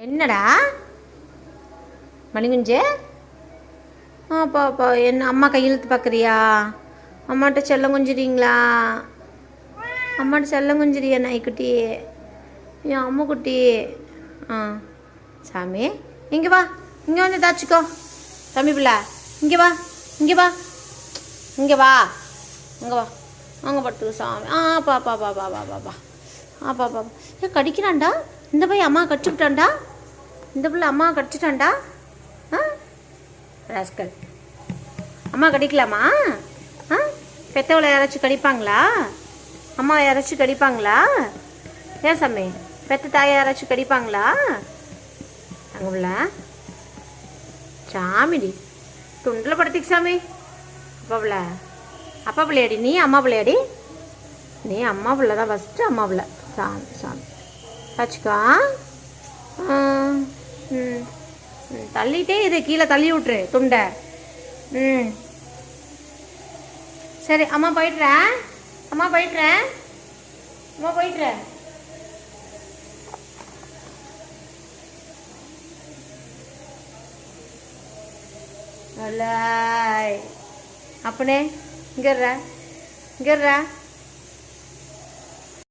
என்னடா மணிகுஞ்சே? அப்பா என்ன அம்மா கையெழுத்து பார்க்குறியா? அம்மாட்ட செல்லம் கொஞ்சிறீங்களா? அம்மாட்ட செல்லம் கொஞ்சிறியா நாய்க்குட்டி? என் அம்மா குட்டி. சாமி இங்கே வா, இங்கே வந்து தாச்சிக்கோ. தம்பி பிள்ளை இங்கே வா, இங்கே வா, இங்கே வா, இங்கே வா, அங்கே படுத்துக்கு சாமி. பாப்பா பாப்பா பாப்பா பா பாப்பா. ஏன் கடிக்கிறான்டா இந்த பையன்? அம்மா கடிச்சு விட்டான்டா இந்த பிள்ளை, அம்மா கடிச்சிட்டான்டா. ராஸ்கல், அம்மா கடிக்கலாமா? பெத்தவளை யாராச்சும் கடிப்பாங்களா? அம்மா யாராச்சும் கடிப்பாங்களா? ஏன் சாமி, பெத்த தாயை யாராச்சும் கடிப்பாங்களா? அங்கே பிள்ளை சாமிடி துண்டில் படுத்திக்கு சாமி. அப்பா பிள்ளையாடி நீ? அம்மா பிள்ளையாடி நீ? அம்மா பிள்ளை தான் ஃபஸ்ட்டு, அம்மா பிள்ளை. சாமி சாமி வச்சுக்கோ. தள்ளிட்டே இது கீழே தள்ளி விட்ரு துண்டை. சரி அம்மா போயிட்டுறேன், அம்மா போயிட்டுறேன், அம்மா போயிட்டுறேன். அப்பனே இங்கர்ற, இங்கர்ற.